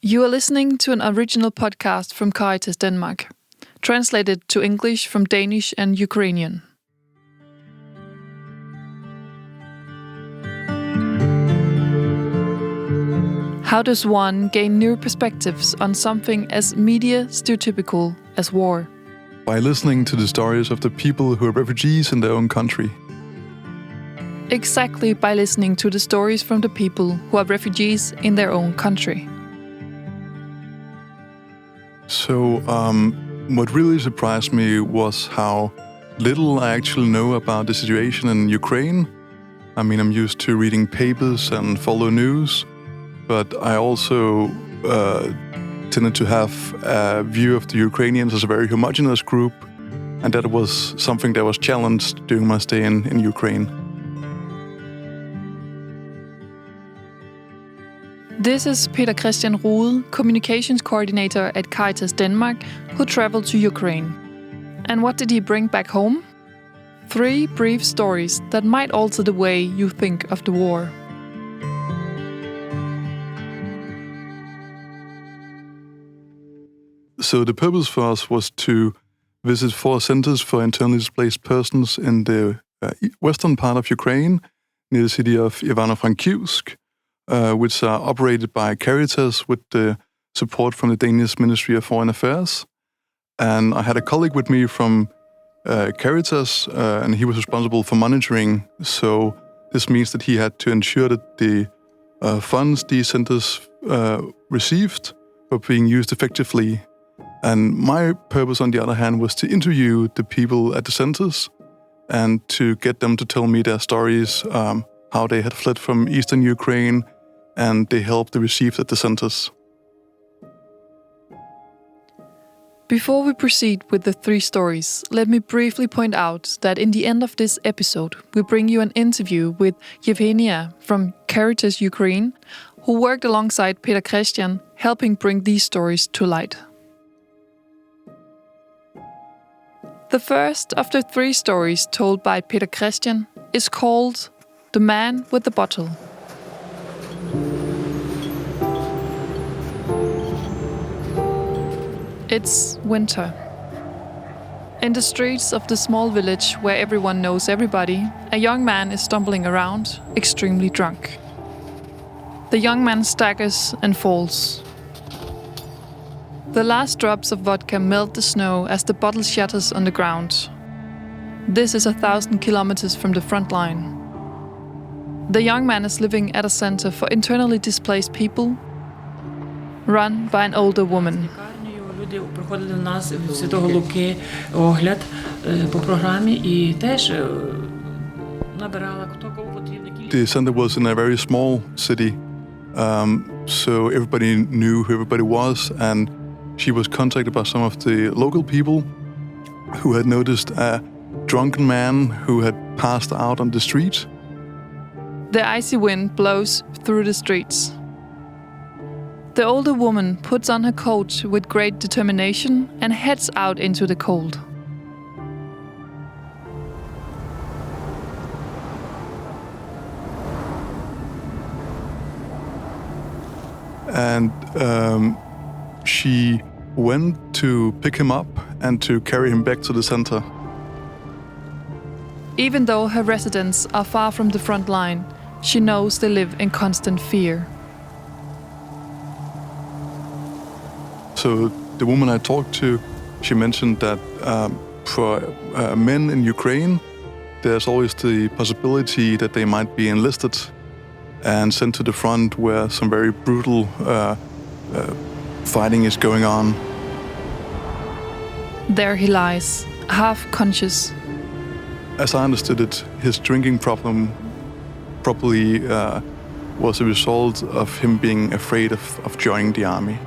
You are listening to an original podcast from Caritas Denmark, translated to English from Danish and Ukrainian. How does one gain new perspectives on something as media stereotypical as war? By listening to the stories of the people who are refugees in their own country. Exactly by listening to the stories from the people who are refugees in their own country. So, what really surprised me was how little I actually know about the situation in Ukraine. I mean, I'm used to reading papers and follow news, but I also tended to have a view of the Ukrainians as a very homogeneous group, and that was something that was challenged during my stay in Ukraine. This is Peter Christian Rode, Communications Coordinator at Caritas Denmark, who traveled to Ukraine. And what did he bring back home? 3 brief stories that might alter the way you think of the war. So the purpose for us was to visit 4 centers for internally displaced persons in the western part of Ukraine, near the city of Ivano-Frankivsk, which are operated by Caritas with the support from the Danish Ministry of Foreign Affairs. And I had a colleague with me from Caritas, and he was responsible for monitoring. So this means that he had to ensure that the funds these centers received were being used effectively. And my purpose, on the other hand, was to interview the people at the centers and to get them to tell me their stories, how they had fled from eastern Ukraine, and they helped the received at the centers. Before we proceed with the 3 stories, let me briefly point out that in the end of this episode, we bring you an interview with Yevgenia from Caritas Ukraine, who worked alongside Peter Christian, helping bring these stories to light. The first of the 3 stories told by Peter Christian is called The Man with the Bottle. It's winter. In the streets of the small village where everyone knows everybody, a young man is stumbling around, extremely drunk. The young man staggers and falls. The last drops of vodka melt the snow as the bottle shatters on the ground. This is 1,000 kilometers from the front line. The young man is living at a center for internally displaced people, run by an older woman. Люди приходили до нас в Святого Луки огляд по програмі і теж набирала хто кого потрібно. The center was in a very small city, so everybody knew who everybody was, and she was contacted by some of the local people who had noticed a drunken man who had passed out on the street. The icy wind blows through the streets. The older woman puts on her coat with great determination and heads out into the cold. And she went to pick him up and to carry him back to the center. Even though her residents are far from the front line, she knows they live in constant fear. So the woman I talked to, she mentioned that for men in Ukraine, there's always the possibility that they might be enlisted and sent to the front where some very brutal fighting is going on. There he lies, half conscious. As I understood it, his drinking problem probably was a result of him being afraid of joining the army.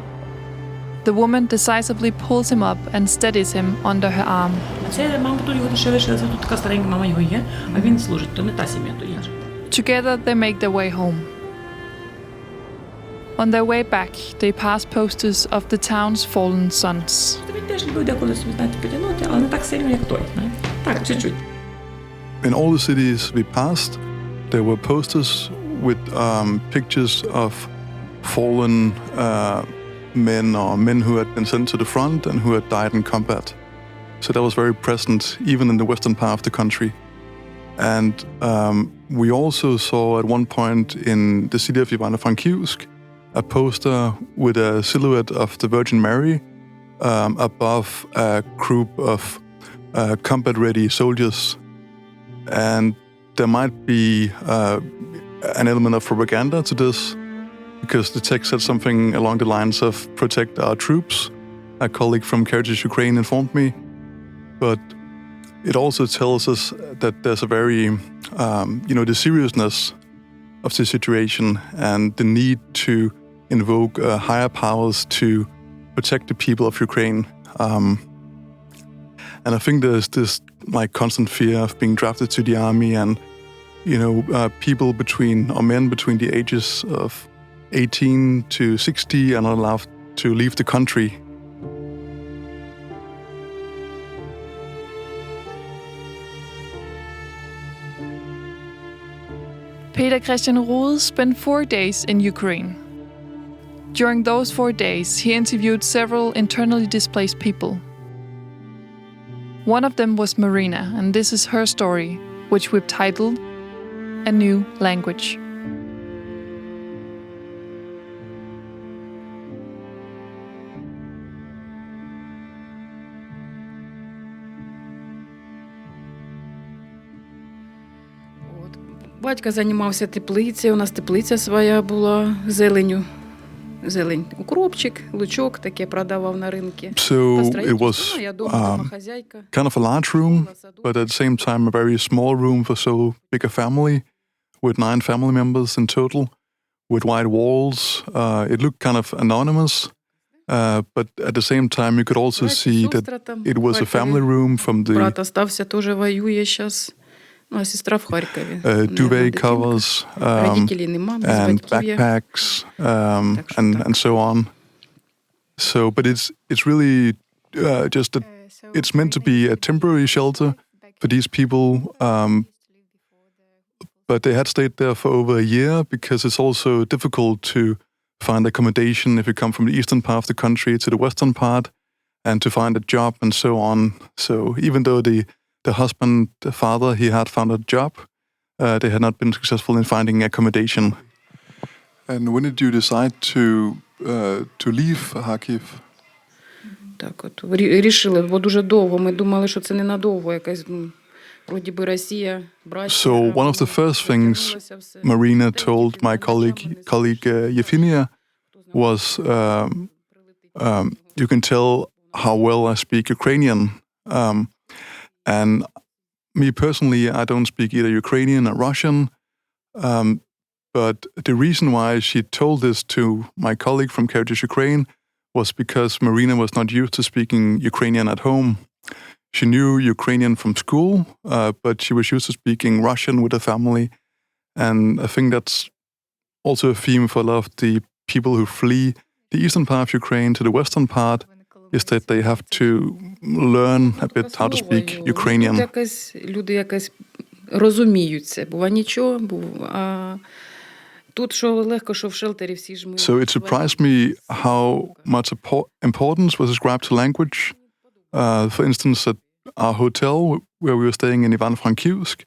The woman decisively pulls him up and steadies him under her arm. Це мама тут його ще лишилася, тут така старенька мама його є, а він служить, то не та сім'я, то інша. Together they make their way home. On their way back, they pass posters of the town's fallen sons. Він теж любив деколи собі, знаєте, потягнути, але не так сильно, як той, знаєте. Так, чуть-чуть. In all the cities we passed, there were posters with pictures of fallen men or men who had been sent to the front and who had died in combat. So that was very present, even in the western part of the country. And we also saw at one point in the city of Ivano-Frankivsk a poster with a silhouette of the Virgin Mary above a group of combat-ready soldiers. And there might be an element of propaganda to this, because the text said something along the lines of "protect our troops." A colleague from Caritas Ukraine informed me. But it also tells us that there's a very, the seriousness of the situation and the need to invoke higher powers to protect the people of Ukraine. And I think there's this constant fear of being drafted to the army, and people men between the ages of 18 to 60 are not allowed to leave the country. Peter Christian Rode spent 4 days in Ukraine. During those 4 days, he interviewed several internally displaced people. One of them was Marina, and this is her story, which we've titled A New Language. Батько займався теплицею, у нас теплиця своя була, зеленю. Зелень, укропчик, лучок таке продавав на ринку. So it was kind of a large room, but at the same time a very small room for so big a family, with 9 family members in total, with white walls. It looked kind of anonymous, but at the same time you could also see that it was a family room from the брат остався, тоже воює зараз. А сестра в Харкові. Duvet covers and backpacks and so on. So, but it's really just that it's meant to be a temporary shelter for these people, but they had stayed there for over a year because it's also difficult to find accommodation if you come from the eastern part of the country to the western part, and to find a job and so on. So even though the husband, the father, he had found a job, they had not been successful in finding accommodation. And when did you decide to leave Kharkiv? Так от, рішили, бо дуже довго. Ми думали, що це ненадовго, якась, вроді би, Росія, братська. So one of the first things Marina told my colleague Yevgenia was, you can tell how well I speak Ukrainian. And me personally, I don't speak either Ukrainian or Russian. But the reason why she told this to my colleague from Caritas Ukraine was because Marina was not used to speaking Ukrainian at home. She knew Ukrainian from school, but she was used to speaking Russian with her family. And I think that's also a theme for a lot of the people who flee the eastern part of Ukraine to the western part, is that they have to learn a bit how to speak Ukrainian. Люди якось розуміють це. Бува нічого, а тут що легко, що в шелтері всі ж ми. So it surprised me how much importance was ascribed to language. For instance, at our hotel where we were staying in Ivano-Frankivsk,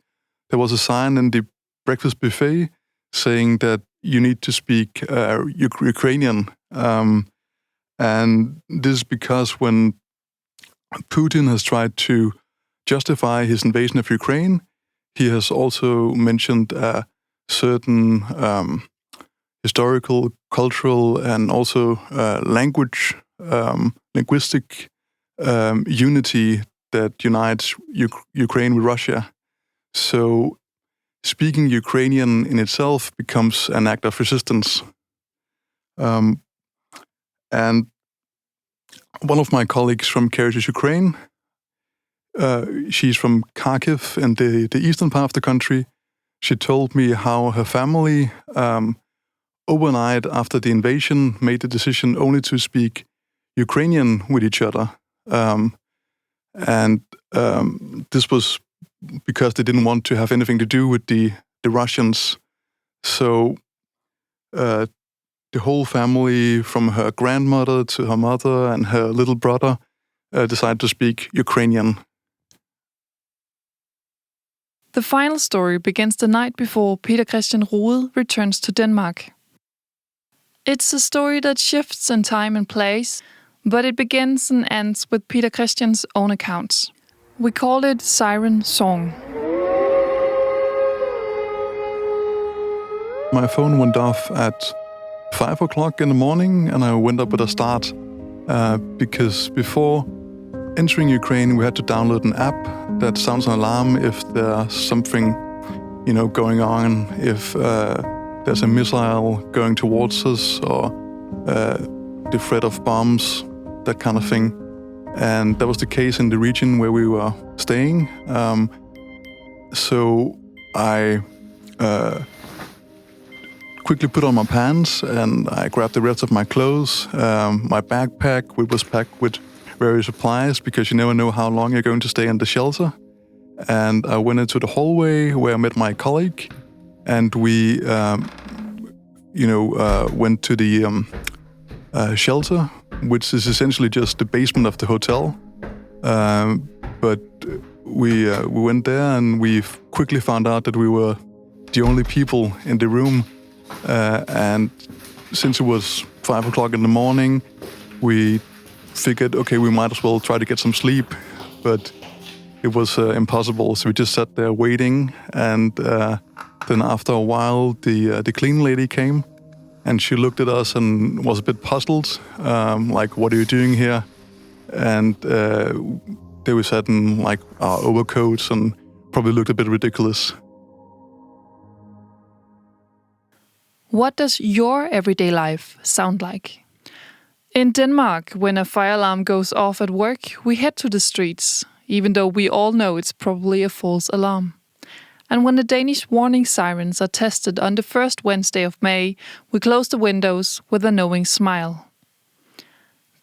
there was a sign in the breakfast buffet saying that you need to speak Ukrainian. And this is because when Putin has tried to justify his invasion of Ukraine, he has also mentioned a certain historical, cultural, and also linguistic unity that unites Ukraine with Russia. So speaking Ukrainian in itself becomes an act of resistance. And one of my colleagues from Caritas Ukraine, she's from Kharkiv in the eastern part of the country. She told me how her family, overnight after the invasion, made the decision only to speak Ukrainian with each other. And this was because they didn't want to have anything to do with the Russians. So the whole family, from her grandmother to her mother and her little brother, decided to speak Ukrainian. The final story begins the night before Peter Christian Rode returns to Denmark. It's a story that shifts in time and place, but it begins and ends with Peter Christian's own accounts. We call it Siren Song. My phone went off at 5 o'clock in the morning, and I went up with a start because before entering Ukraine, we had to download an app that sounds an alarm if there's something, going on, if there's a missile going towards us or the threat of bombs, that kind of thing. And that was the case in the region where we were staying. So I quickly put on my pants and I grabbed the rest of my clothes, my backpack, which was packed with various supplies because you never know how long you're going to stay in the shelter. And I went into the hallway where I met my colleague, and we, went to the shelter, which is essentially just the basement of the hotel. But we went there, and we quickly found out that we were the only people in the room. And since it was 5 o'clock in the morning, we figured, okay, we might as well try to get some sleep. But it was impossible, so we just sat there waiting. And then after a while, the clean lady came, and she looked at us and was a bit puzzled, like, what are you doing here? And they were sat in like our overcoats and probably looked a bit ridiculous. What does your everyday life sound like? In Denmark, when a fire alarm goes off at work, we head to the streets, even though we all know it's probably a false alarm. And when the Danish warning sirens are tested on the first Wednesday of May, we close the windows with a knowing smile.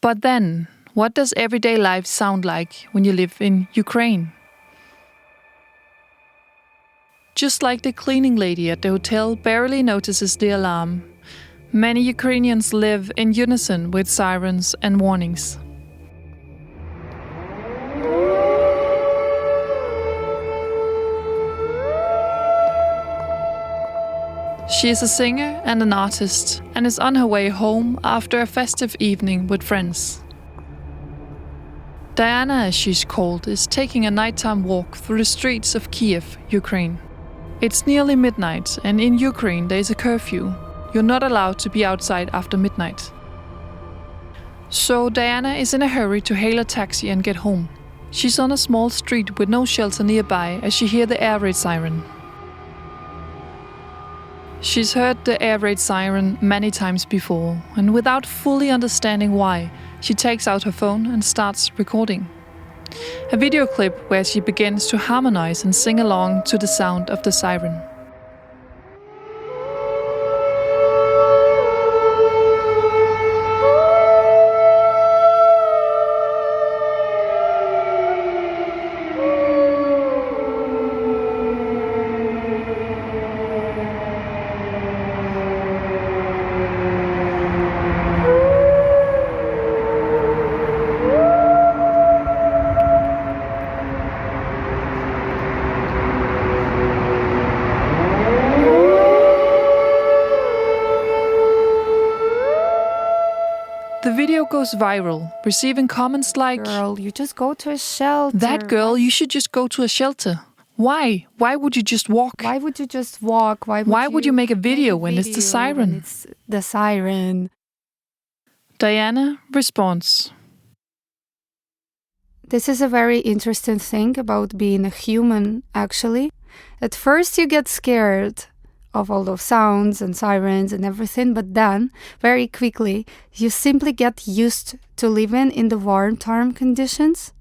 But then, what does everyday life sound like when you live in Ukraine? Just like the cleaning lady at the hotel barely notices the alarm, many Ukrainians live in unison with sirens and warnings. She is a singer and an artist and is on her way home after a festive evening with friends. Diana, as she's called, is taking a nighttime walk through the streets of Kiev, Ukraine. It's nearly midnight, and in Ukraine there is a curfew. You're not allowed to be outside after midnight. So Diana is in a hurry to hail a taxi and get home. She's on a small street with no shelter nearby as she hears the air raid siren. She's heard the air raid siren many times before, and without fully understanding why, she takes out her phone and starts recording. A video clip where she begins to harmonize and sing along to the sound of the siren. The video goes viral, receiving comments like, "Girl, you just go to a shelter. "That girl, you should just go to a shelter. Why? Why would you just walk? Why would you just walk? Why would you make a video when it's the siren?" It's the siren. Diana responds, This is a very interesting thing about being a human, actually. At first you get scared of all those sounds and sirens and everything, but then, very quickly, you simply get used to living in the warm conditions.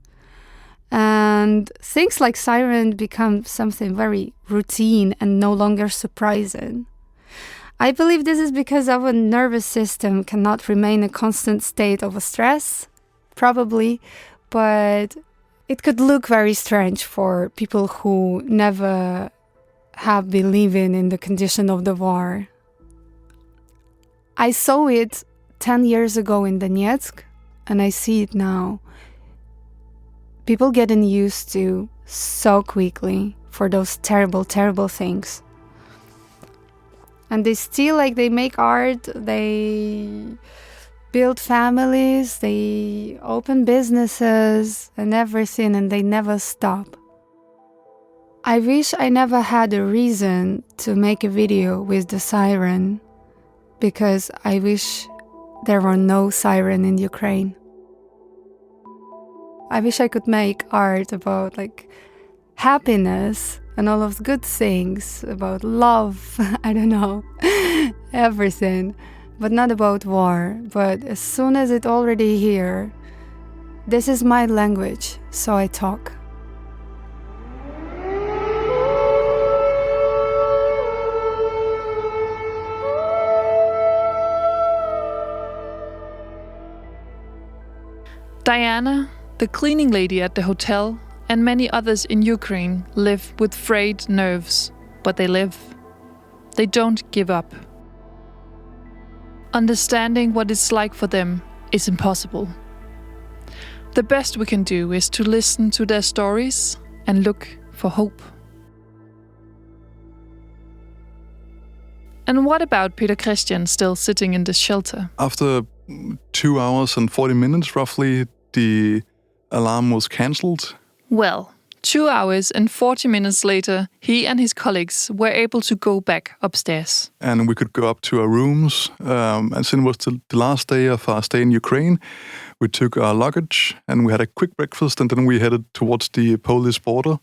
And things like siren become something very routine and no longer surprising. I believe this is because our nervous system cannot remain a constant state of stress, probably, but it could look very strange for people who never have been living in the condition of the war. I saw it 10 years ago in Donetsk, and I see it now. People getting used to so quickly for those terrible, terrible things. And they still, they make art, they build families, they open businesses and everything, and they never stop. I wish I never had a reason to make a video with the siren, because I wish there were no siren in Ukraine. I wish I could make art about happiness and all of the good things, about love, I don't know, everything, but not about war. But as soon as it's already here, this is my language, so I talk. Diana, the cleaning lady at the hotel, and many others in Ukraine live with frayed nerves, but they live. They don't give up. Understanding what it's like for them is impossible. The best we can do is to listen to their stories and look for hope. And what about Peter Christian still sitting in the shelter? After 2 hours and 40 minutes, roughly, the alarm was cancelled. Well, 2 hours and 40 minutes later, he and his colleagues were able to go back upstairs. And we could go up to our rooms. And since it was the last day of our stay in Ukraine, we took our luggage and we had a quick breakfast, and then we headed towards the Polish border.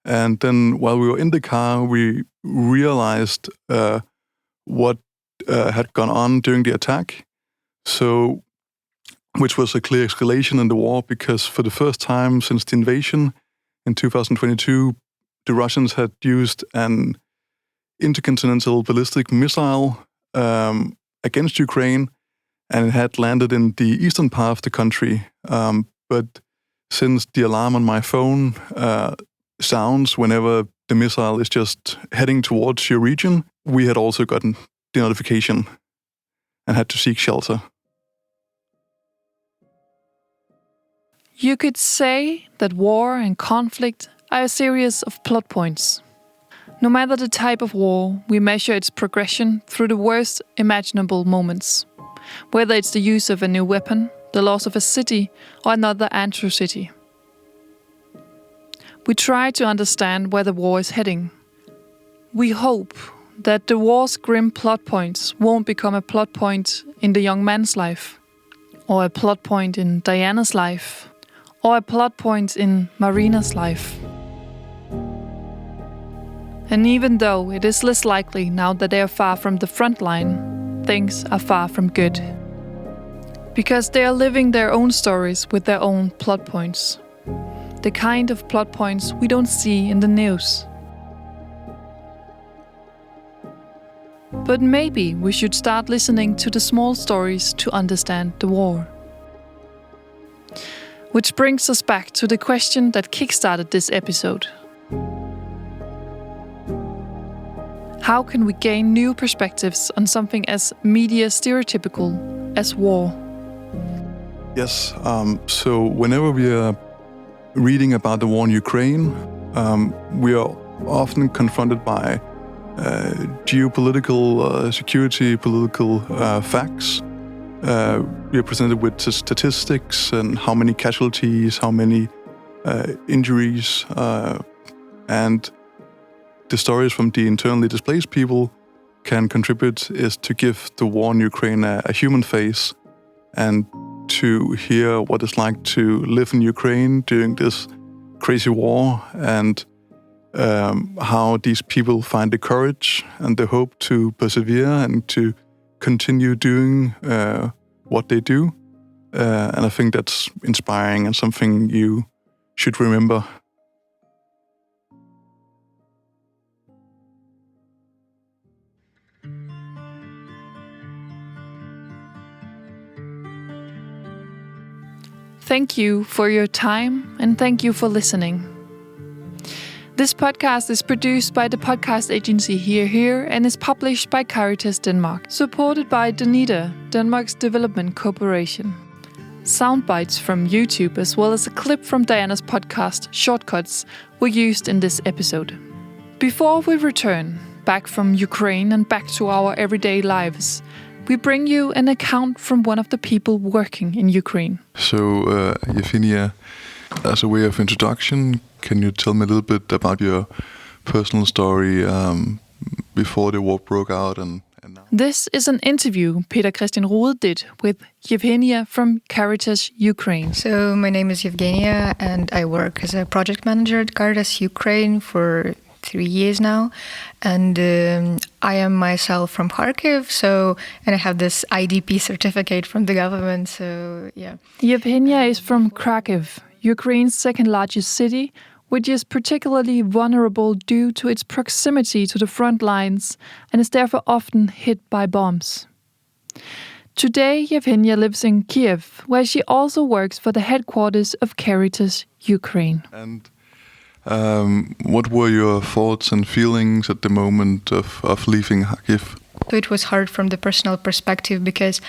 And then while we were in the car, we realized what had gone on during the attack. So, which was a clear escalation in the war, because for the first time since the invasion in 2022, the Russians had used an intercontinental ballistic missile against Ukraine, and it had landed in the eastern part of the country. But since the alarm on my phone sounds whenever the missile is just heading towards your region, we had also gotten the notification and had to seek shelter. You could say that war and conflict are a series of plot points. No matter the type of war, we measure its progression through the worst imaginable moments. Whether it's the use of a new weapon, the loss of a city, or another atrocity. We try to understand where the war is heading. We hope that the war's grim plot points won't become a plot point in the young man's life, or a plot point in Diana's life, or a plot point in Marina's life. And even though it is less likely now that they are far from the front line, things are far from good. Because they are living their own stories with their own plot points. The kind of plot points we don't see in the news. But maybe we should start listening to the small stories to understand the war. Which brings us back to the question that kickstarted this episode. How can we gain new perspectives on something as media stereotypical as war? Yes, so whenever we are reading about the war in Ukraine, we are often confronted by geopolitical, security, political facts. We are presented with statistics and how many casualties, how many injuries, and the stories from the internally displaced people can contribute is to give the war in Ukraine a human face, and to hear what it's like to live in Ukraine during this crazy war, and how these people find the courage and the hope to persevere and to continue doing what they do. And I think that's inspiring and something you should remember. Thank you for your time, and thank you for listening. This podcast is produced by the podcast agency Here and is published by Caritas Denmark, supported by Danita, Denmark's Development Corporation. Soundbites from YouTube as well as a clip from Diana's podcast, Shortcuts, were used in this episode. Before we return back from Ukraine and back to our everyday lives, we bring you an account from one of the people working in Ukraine. So, Yevgenia, as a way of introduction, can you tell me a little bit about your personal story before the war broke out and now? This is an interview Peter Christian Rode did with Yevgenia from Caritas Ukraine. So my name is Yevgenia and I work as a project manager at Caritas Ukraine for 3 years now. And I am myself from Kharkiv, and I have this IDP certificate from the government, so yeah. Yevgenia is from Kharkiv, Ukraine's second largest city, which is particularly vulnerable due to its proximity to the front lines and is therefore often hit by bombs. Today, Yevgenia lives in Kiev, where she also works for the headquarters of Caritas Ukraine. And what were your thoughts and feelings at the moment of leaving Kharkiv? So it was hard from the personal perspective because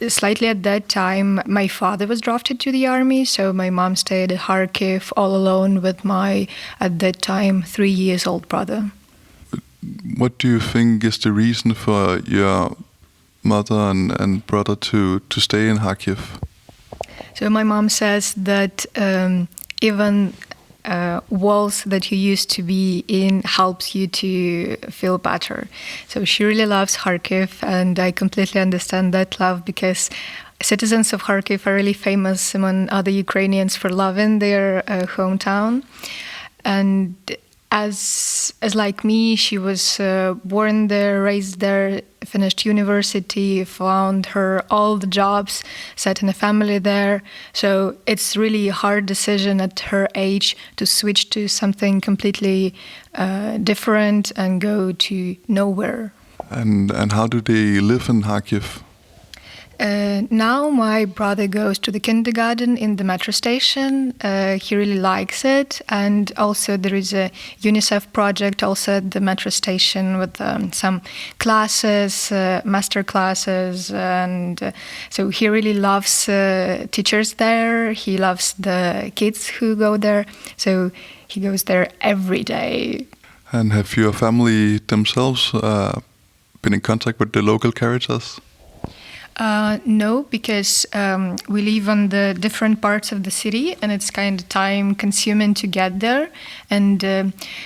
slightly at that time, my father was drafted to the army. So my mom stayed at Kharkiv all alone with my, at that time, 3 years old brother. What do you think is the reason for your mother and brother to stay in Kharkiv? So my mom says that even walls that you used to be in helps you to feel better. So she really loves Kharkiv, and I completely understand that love because citizens of Kharkiv are really famous among other Ukrainians for loving their hometown. And as like me, she was born there, raised there, finished university, found her all the jobs, set in a family there. So it's really a hard decision at her age to switch to something completely different and go to nowhere. And how do they live in Kharkiv? Now my brother goes to the kindergarten in the metro station. He really likes it. And also there is a UNICEF project also at the metro station with some classes, master classes. And so he really loves teachers there. He loves the kids who go there. So he goes there every day. And have your family themselves been in contact with the local Caritas? No, because we live on the different parts of the city and it's kind of time consuming to get there. And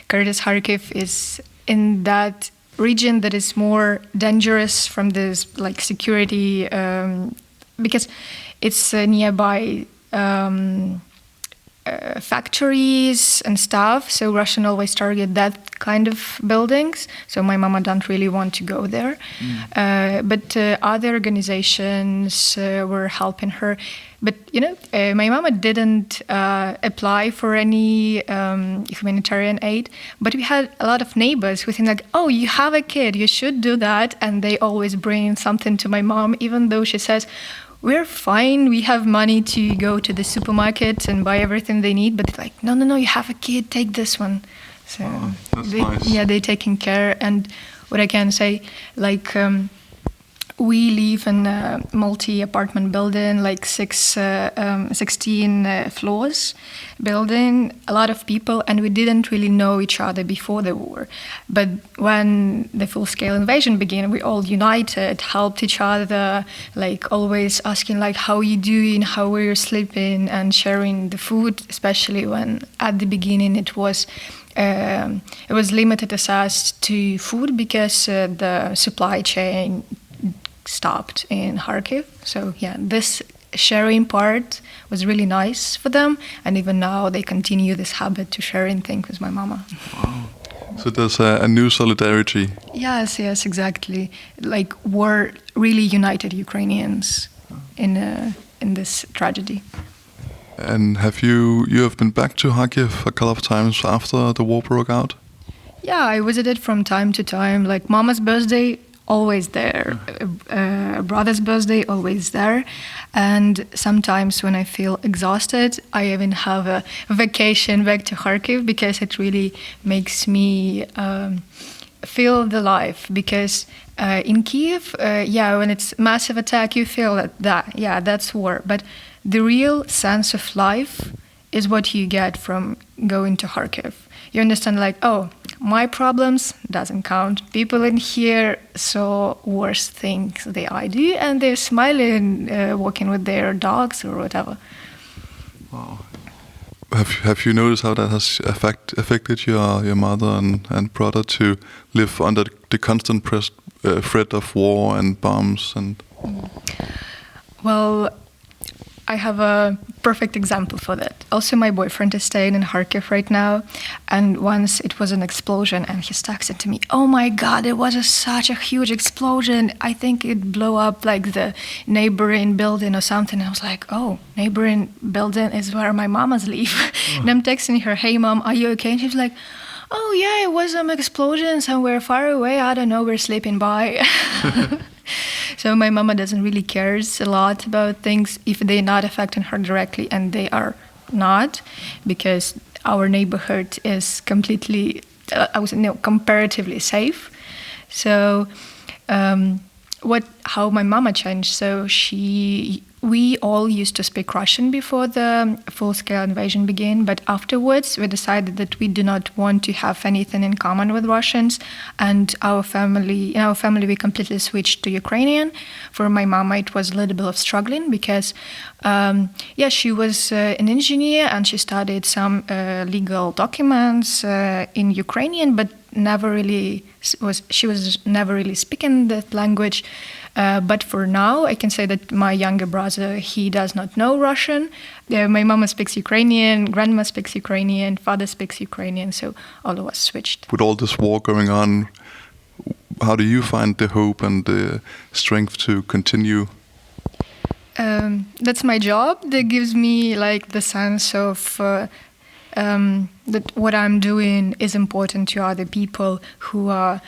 Caritas Kharkiv is in that region that is more dangerous from this like security because it's nearby factories and stuff. So Russian always target that kind of buildings. So my mama don't really want to go there. But other organizations were helping her. But, my mama didn't apply for any humanitarian aid. But we had a lot of neighbors who think like, oh, you have a kid, you should do that. And they always bring something to my mom, even though she says, we're fine, we have money to go to the supermarket and buy everything they need. But it's like, no, you have a kid, take this one. So nice. Yeah, they're taking care. And what I can say, like, we live in a multi-apartment building, like 16 floors building, a lot of people, and we didn't really know each other before the war. But when the full-scale invasion began, we all united, helped each other, like always asking like, how are you doing, how are you sleeping, and sharing the food, especially when at the beginning it was limited access to food because the supply chain stopped in Kharkiv. So yeah, this sharing part was really nice for them, and even now they continue this habit to sharing things with my mama. Wow. So there's a new solidarity. Yes, exactly. Like we're really united Ukrainians in this tragedy. And have you been back to Kharkiv a couple of times after the war broke out? Yeah, I visited from time to time. Like Mama's birthday, always there. Brother's birthday, always there. And sometimes when I feel exhausted, I even have a vacation back to Kharkiv because it really makes me feel the life. Because in Kiev, when it's massive attack, you feel that's war. But the real sense of life is what you get from going to Kharkiv. You understand, like, oh, my problems doesn't count. People in here saw worse things than I do, and they're smiling, walking with their dogs or whatever. Wow. Have you noticed how that has affected your mother and brother to live under the constant threat of war and bombs and? Well, I have a perfect example for that. Also, my boyfriend is staying in Kharkiv right now, and once it was an explosion, and he texted to me, "Oh my God, it was such a huge explosion. I think it blew up like the neighboring building or something." And I was like, "Oh, neighboring building is where my mamas live." And I'm texting her, "Hey mom, are you okay?" And she's like, "Oh yeah, it was some explosion somewhere far away. I don't know, we're sleeping by." So my mama doesn't really cares a lot about things if they're not affecting her directly, and they are not, because our neighborhood is completely, comparatively safe. So how my mama changed. So we all used to speak Russian before the full-scale invasion began, but afterwards we decided that we do not want to have anything in common with Russians, and in our family we completely switched to Ukrainian. For my mama it was a little bit of struggling because she was an engineer and she studied some legal documents in Ukrainian, but she was never really speaking that language. But for now, I can say that my younger brother, he does not know Russian. My mama speaks Ukrainian, grandma speaks Ukrainian, father speaks Ukrainian, so all of us switched. With all this war going on, how do you find the hope and the strength to continue? That's my job. That gives me like the sense of that what I'm doing is important to other people who are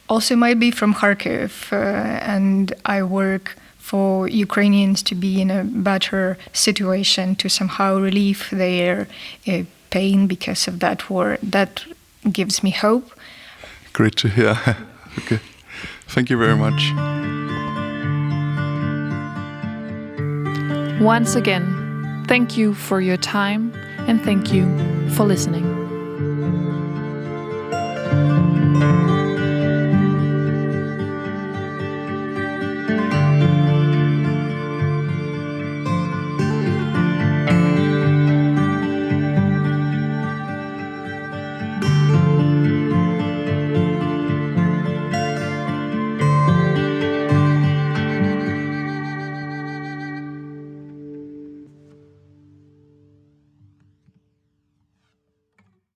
also might be from Kharkiv, and I work for Ukrainians to be in a better situation, to somehow relieve their pain because of that war. That gives me hope. Great to hear. Okay. Thank you very much. Once again, thank you for your time and thank you for listening.